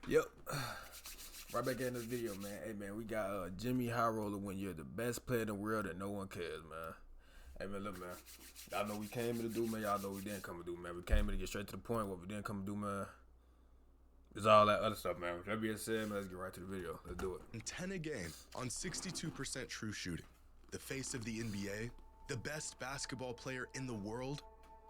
Yep. Right back in this video, man. Hey, man, we got Jimmy High Roller when you're the best player in the world and no one cares, man. Hey, man, look, man. Y'all know we came here to do, man. Y'all know we didn't come to do, man. We came here to get straight to the point. What we didn't come to do, man, is all that other stuff, man. With that being said, man, let's get right to the video. Let's do it. And 10 a game on 62% true shooting. The face of the NBA, the best basketball player in the world.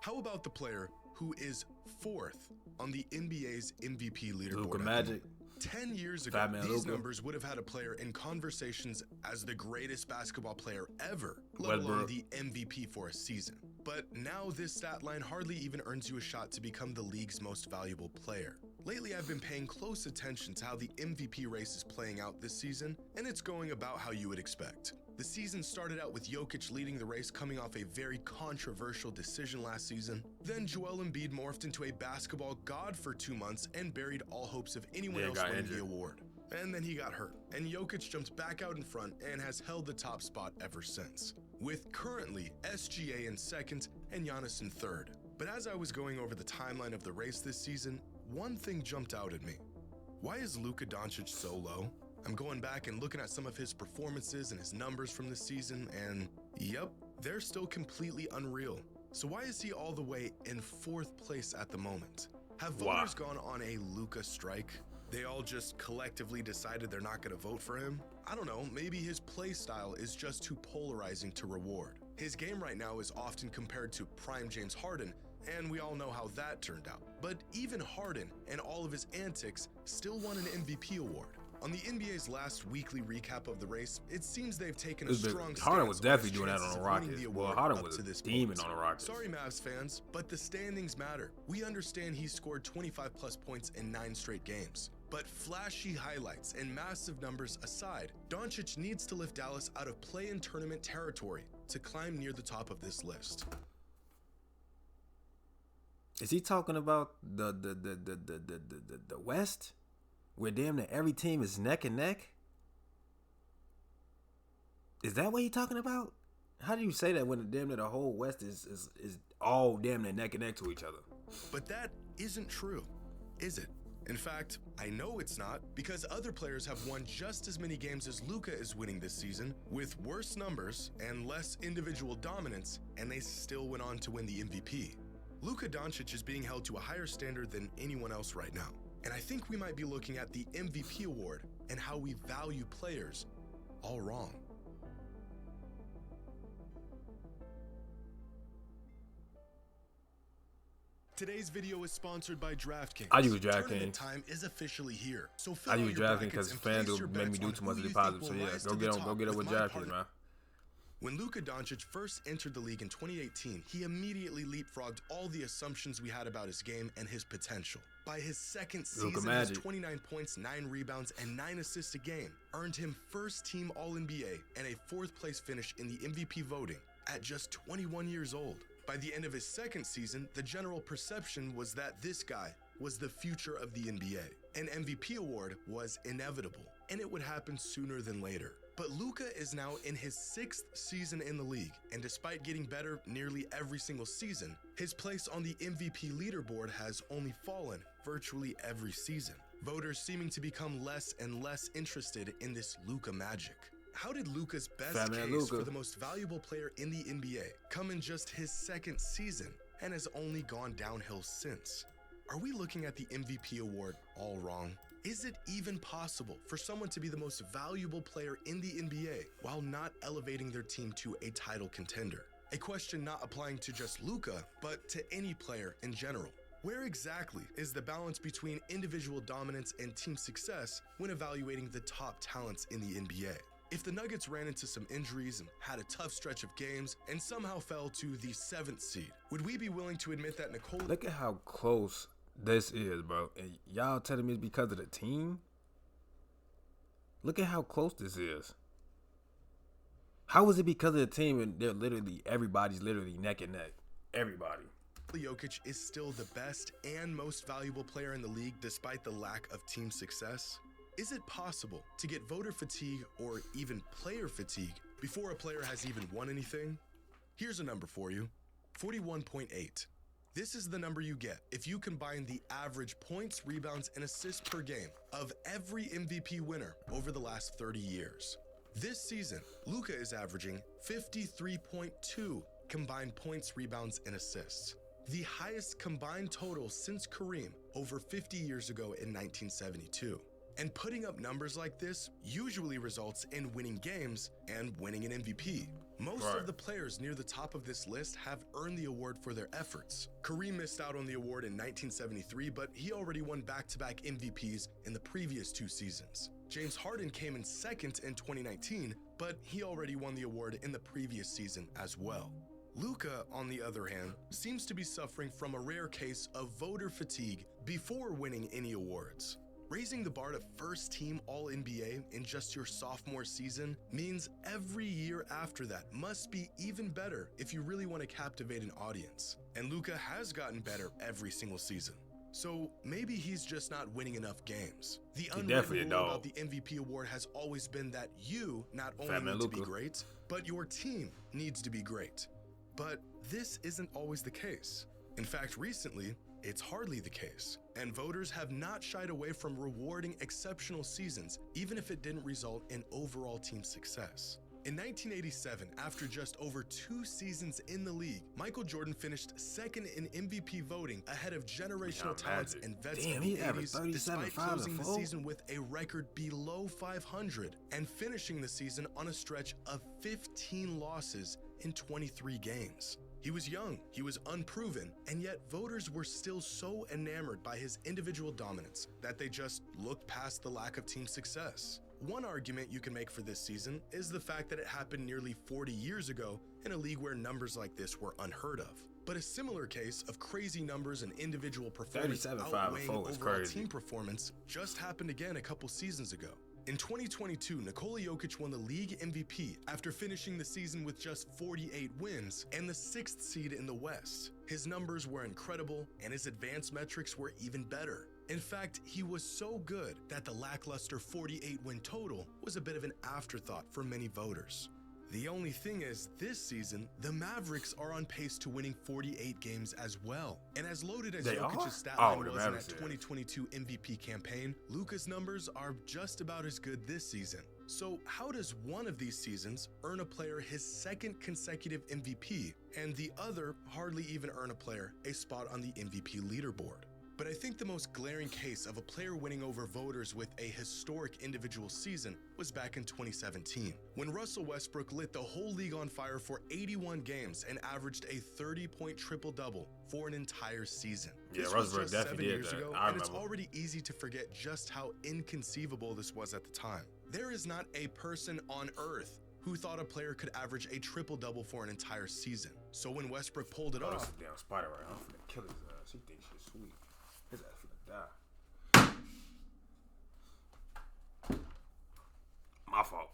How about the player who is fourth on the NBA's MVP leaderboard? Luka Magic. 10 years ago, these numbers would have had a player in conversations as the greatest basketball player ever, let alone the MVP for a season. But now this stat line hardly even earns you a shot to become the league's most valuable player. Lately, I've been paying close attention to how the MVP race is playing out this season, and it's going about how you would expect. The season started out with Jokic leading the race coming off a very controversial decision last season. Then Joel Embiid morphed into a basketball god for 2 months and buried all hopes of anyone else winning the award. And then he got hurt, and Jokic jumped back out in front and has held the top spot ever since, with currently SGA in second and Giannis in third. But as I was going over the timeline of the race this season, one thing jumped out at me. Why is Luka Doncic so low? I'm going back and looking at some of his performances and his numbers from this season, and yep, they're still completely unreal. So why is he all the way in fourth place at the moment? Have voters gone on a Luka strike? They all just collectively decided they're not going to vote for him? I don't know, maybe his play style is just too polarizing to reward. His game right now is often compared to prime James Harden, and we all know how that turned out. But even Harden and all of his antics still won an MVP award. On the NBA's last weekly recap of the race, it seems they've taken a strong stance. Harden was definitely doing that on the Rockets. Well, Harden was a demon on the Rockets. Sorry, Mavs fans, but the standings matter. We understand he scored 25+ points in 9 straight games. But flashy highlights and massive numbers aside, Doncic needs to lift Dallas out of play-in tournament territory to climb near the top of this list. Is he talking about the West? Where damn near every team is neck and neck? Is that what he talking about? How do you say that when damn near the whole West is all damn near neck and neck to each other? But that isn't true, is it? In fact, I know it's not, because other players have won just as many games as Luka is winning this season, with worse numbers and less individual dominance, and they still went on to win the MVP. Luka Doncic is being held to a higher standard than anyone else right now. And I think we might be looking at the MVP award and how we value players all wrong. Today's video is sponsored by DraftKings. I use DraftKings. Tournament time is officially here. So I use DraftKings because FanDuel made me do too much deposit. So yeah, go get up with DraftKings, man. When Luka Doncic first entered the league in 2018, he immediately leapfrogged all the assumptions we had about his game and his potential. By his second season, his 29 points, 9 rebounds, and 9 assists a game earned him first-team All-NBA and a 4th-place finish in the MVP voting at just 21 years old. By the end of his second season, the general perception was that this guy was the future of the NBA. An MVP award was inevitable, and it would happen sooner than later. But Luka is now in his 6th season in the league, and despite getting better nearly every single season, his place on the MVP leaderboard has only fallen virtually every season. Voters seeming to become less and less interested in this Luka magic. How did Luka's best case for the most valuable player in the NBA come in just his 2nd season and has only gone downhill since? Are we looking at the MVP award all wrong? Is it even possible for someone to be the most valuable player in the NBA while not elevating their team to a title contender? A question not applying to just Luka, but to any player in general. Where exactly is the balance between individual dominance and team success when evaluating the top talents in the NBA? If the Nuggets ran into some injuries and had a tough stretch of games and somehow fell to the 7th seed, would we be willing to admit that Nicole... Look at how close this is, bro. And y'all telling me it's because of the team? Look at how close this is. How is it because of the team and they're literally, everybody's literally neck and neck? Everybody. Jokic is still the best and most valuable player in the league despite the lack of team success? Is it possible to get voter fatigue or even player fatigue before a player has even won anything? Here's a number for you, 41.8. This is the number you get if you combine the average points, rebounds, and assists per game of every MVP winner over the last 30 years. This season, Luka is averaging 53.2 combined points, rebounds, and assists, the highest combined total since Kareem over 50 years ago in 1972. And putting up numbers like this usually results in winning games and winning an MVP. Most of the players near the top of this list have earned the award for their efforts. Kareem missed out on the award in 1973, but he already won back-to-back MVPs in the previous 2 seasons. James Harden came in second in 2019, but he already won the award in the previous season as well. Luka, on the other hand, seems to be suffering from a rare case of voter fatigue before winning any awards. Raising the bar to first-team All-NBA in just your sophomore season means every year after that must be even better if you really want to captivate an audience. And Luka has gotten better every single season. So maybe he's just not winning enough games. The unwritten rule about the MVP award has always been that you not only need to be great, but your team needs to be great. But this isn't always the case. In fact, recently, it's hardly the case, and voters have not shied away from rewarding exceptional seasons, even if it didn't result in overall team success. In 1987, after just over 2 seasons in the league, Michael Jordan finished second in MVP voting ahead of generational talents and vets of the 80s, despite closing the season with a record below 500 and finishing the season on a stretch of 15 losses in 23 games. He was young, he was unproven, and yet voters were still so enamored by his individual dominance that they just looked past the lack of team success. One argument you can make for this season is the fact that it happened nearly 40 years ago in a league where numbers like this were unheard of. But a similar case of crazy numbers and individual performance outweighing overall team performance just happened again a couple seasons ago. In 2022, Nikola Jokic won the league MVP after finishing the season with just 48 wins and the 6th seed in the West. His numbers were incredible and his advanced metrics were even better. In fact, he was so good that the lackluster 48-win total was a bit of an afterthought for many voters. The only thing is, this season, the Mavericks are on pace to winning 48 games as well. And as loaded as Jokic's stat line was in that 2022 MVP campaign, Luka's numbers are just about as good this season. So how does one of these seasons earn a player his 2nd consecutive MVP, and the other hardly even earn a player a spot on the MVP leaderboard? But I think the most glaring case of a player winning over voters with a historic individual season was back in 2017, when Russell Westbrook lit the whole league on fire for 81 games and averaged a 30-point triple-double for an entire season. Yeah, this Russell was just 7 years did that. ago, and it's already easy to forget just how inconceivable this was at the time. There is not a person on earth who thought a player could average a triple-double for an entire season. So when Westbrook pulled it off, damn spider right. I'm finna kill his ass. He thinks she's sweet. His ass finna die. My fault.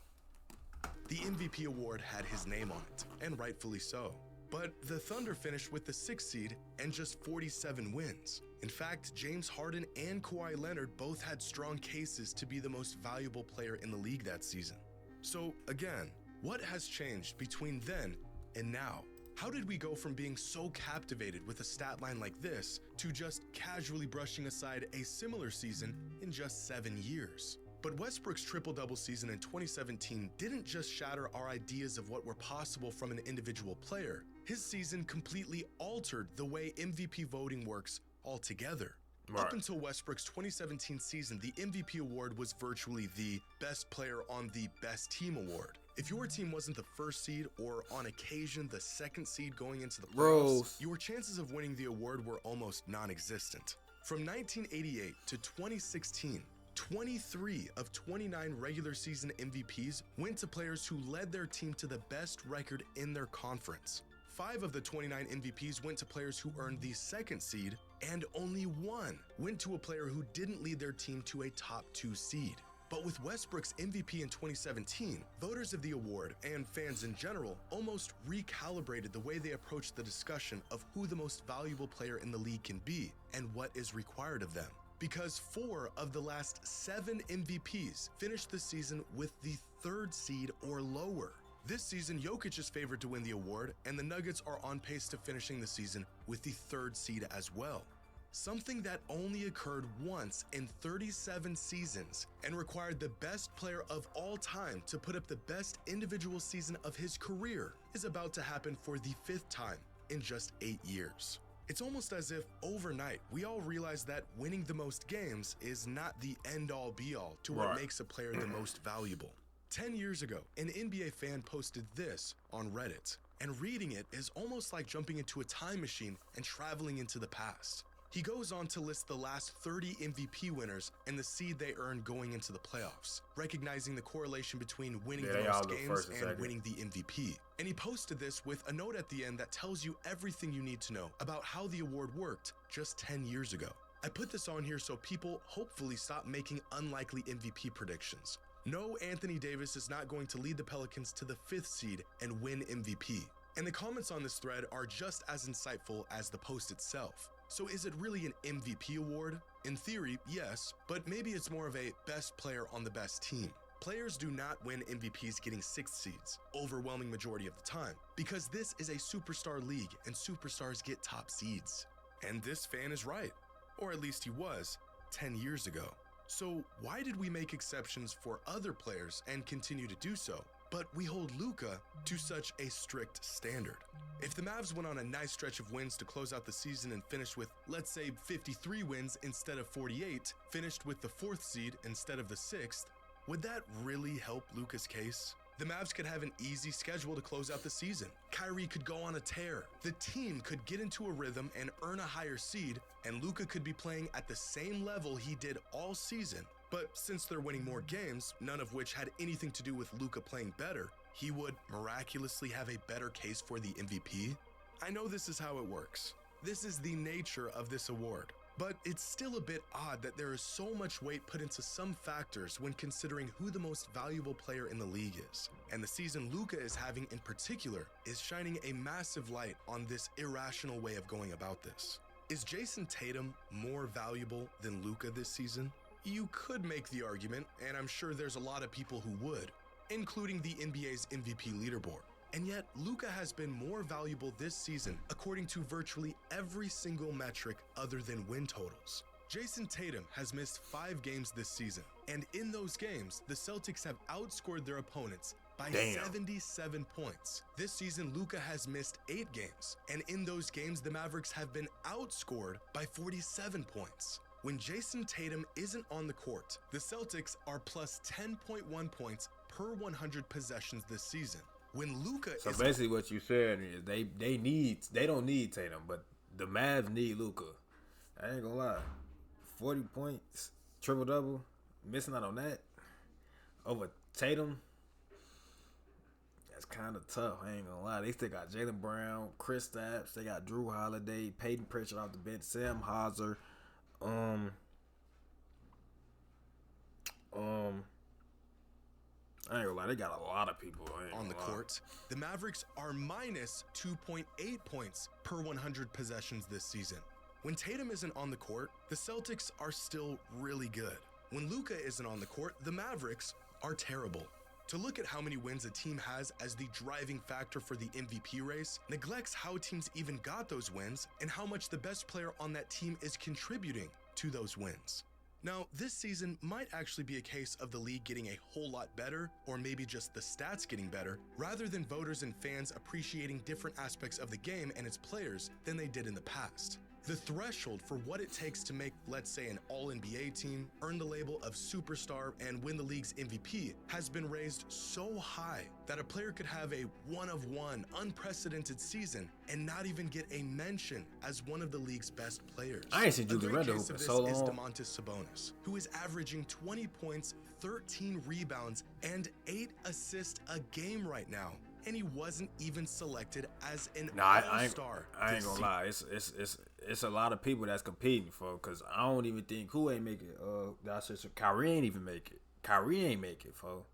The MVP award had his name on it, and rightfully so. But the Thunder finished with the 6th seed and just 47 wins. In fact, James Harden and Kawhi Leonard both had strong cases to be the most valuable player in the league that season. So again, what has changed between then and now? How did we go from being so captivated with a stat line like this to just casually brushing aside a similar season in just 7 years? But Westbrook's triple-double season in 2017 didn't just shatter our ideas of what were possible from an individual player. His season completely altered the way MVP voting works altogether. Up until Westbrook's 2017 season, the MVP award was virtually the best player on the best team award. If your team wasn't the 1st seed or on occasion the 2nd seed going into the playoffs, your chances of winning the award were almost non-existent. From 1988 to 2016, 23 of 29 regular season MVPs went to players who led their team to the best record in their conference. 5 of the 29 MVPs went to players who earned the 2nd seed, and only 1 went to a player who didn't lead their team to a top 2 seed. But with Westbrook's MVP in 2017, voters of the award and fans in general almost recalibrated the way they approached the discussion of who the most valuable player in the league can be and what is required of them. Because 4 of the last 7 MVPs finished the season with the 3rd seed or lower. This season, Jokic is favored to win the award, and the Nuggets are on pace to finishing the season with the 3rd seed as well. Something that only occurred once in 37 seasons and required the best player of all time to put up the best individual season of his career is about to happen for the 5th time in just 8 years. It's almost as if overnight we all realized that winning the most games is not the end-all be-all to what makes a player the most valuable. 10 years ago, an NBA fan posted this on Reddit, and reading it is almost like jumping into a time machine and traveling into the past. He goes on to list the last 30 MVP winners and the seed they earned going into the playoffs, recognizing the correlation between winning the most games and winning the MVP. And he posted this with a note at the end that tells you everything you need to know about how the award worked just 10 years ago. I put this on here so people hopefully stop making unlikely MVP predictions. No, Anthony Davis is not going to lead the Pelicans to the 5th seed and win MVP. And the comments on this thread are just as insightful as the post itself. So is it really an MVP award? In theory, yes, but maybe it's more of a best player on the best team. Players do not win MVPs getting 6th seeds, overwhelming majority of the time, because this is a superstar league and superstars get top seeds. And this fan is right, or at least he was 10 years ago. So why did we make exceptions for other players and continue to do so, but we hold Luka to such a strict standard? If the Mavs went on a nice stretch of wins to close out the season and finished with, let's say, 53 wins instead of 48, finished with the 4th seed instead of the 6th, would that really help Luka's case? The Mavs could have an easy schedule to close out the season. Kyrie could go on a tear. The team could get into a rhythm and earn a higher seed, and Luka could be playing at the same level he did all season. But since they're winning more games, none of which had anything to do with Luka playing better, he would miraculously have a better case for the MVP? I know this is how it works. This is the nature of this award. But it's still a bit odd that there is so much weight put into some factors when considering who the most valuable player in the league is. And the season Luka is having in particular is shining a massive light on this irrational way of going about this. Is Jason Tatum more valuable than Luka this season? You could make the argument, and I'm sure there's a lot of people who would, including the NBA's MVP leaderboard. And yet, Luka has been more valuable this season according to virtually every single metric other than win totals. Jason Tatum has missed 5 games this season, and in those games, the Celtics have outscored their opponents by 77 points. This season, Luka has missed 8 games, and in those games, the Mavericks have been outscored by 47 points. When Jason Tatum isn't on the court, the Celtics are plus 10.1 points per 100 possessions this season. When Luka so basically what you said is they don't need Tatum, but the Mavs need Luka. I ain't gonna lie. 40 points, triple double, missing out on that over Tatum. That's kind of tough. I ain't gonna lie. They still got Jaylen Brown, Chris Stapps, they got Drew Holiday, Peyton Pritchard off the bench, Sam Hauser, I ain't gonna lie, they got a lot of people on the court. The Mavericks are minus 2.8 points per 100 possessions this season. When Tatum isn't on the court, the Celtics are still really good. When Luka isn't on the court, the Mavericks are terrible. To look at how many wins a team has as the driving factor for the MVP race neglects how teams even got those wins and how much the best player on that team is contributing to those wins. Now, this season might actually be a case of the league getting a whole lot better, or maybe just the stats getting better, rather than voters and fans appreciating different aspects of the game and its players than they did in the past. The threshold for what it takes to make, let's say, an all-NBA team, earn the label of superstar, and win the league's MVP has been raised so high that a player could have a one-of-one, unprecedented season and not even get a mention as one of the league's best players. I ain't seen Julius Randle hoop in so long. Is Domantas Sabonis, who is averaging 20 points, 13 rebounds, and 8 assists a game right now. And he wasn't even selected as an all-star. I ain't gonna lie. It's a lot of people that's competing for, because I don't even think who ain't make it. That's just Kyrie ain't even make it. Kyrie ain't make it, for.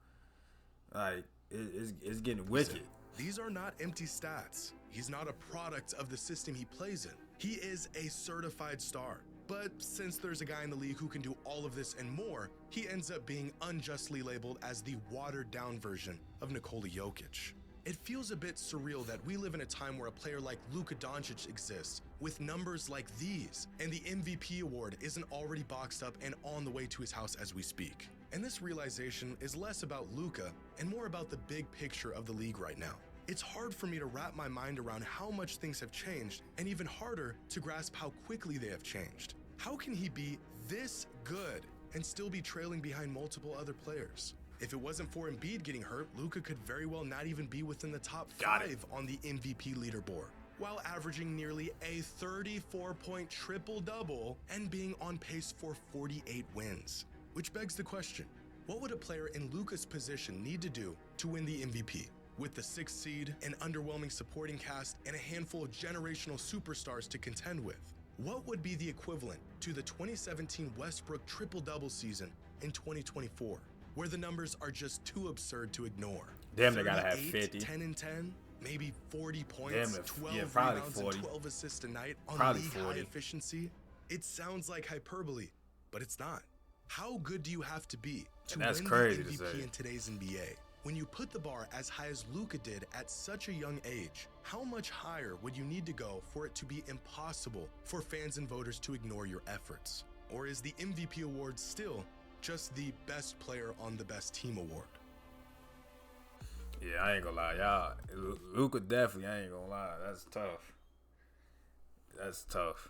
Like it's getting wicked. These are not empty stats. He's not a product of the system he plays in. He is a certified star. But since there's a guy in the league who can do all of this and more, he ends up being unjustly labeled as the watered-down version of Nikola Jokic. It feels a bit surreal that we live in a time where a player like Luka Doncic exists, with numbers like these, and the MVP award isn't already boxed up and on the way to his house as we speak. And this realization is less about Luka and more about the big picture of the league right now. It's hard for me to wrap my mind around how much things have changed, and even harder to grasp how quickly they have changed. How can he be this good and still be trailing behind multiple other players? If it wasn't for Embiid getting hurt, Luka could very well not even be within the top 5 on the MVP leaderboard, while averaging nearly a 34-point triple-double and being on pace for 48 wins. Which begs the question, what would a player in Luka's position need to do to win the MVP? With the 6th seed, an underwhelming supporting cast, and a handful of generational superstars to contend with, what would be the equivalent to the 2017 Westbrook triple-double season in 2024, where the numbers are just too absurd to ignore? Damn, they gotta have 50. 10 and 10, maybe 40 points, 12 rebounds, 40. and 12 assists a night on league-high efficiency? It sounds like hyperbole, but it's not. How good do you have to be to win the MVP in today's NBA? When you put the bar as high as Luka did at such a young age, how much higher would you need to go for it to be impossible for fans and voters to ignore your efforts? Or is the MVP award still just the best player on the best team award? Yeah, I ain't gonna lie, y'all. Luka definitely, I ain't gonna lie. That's tough. That's tough.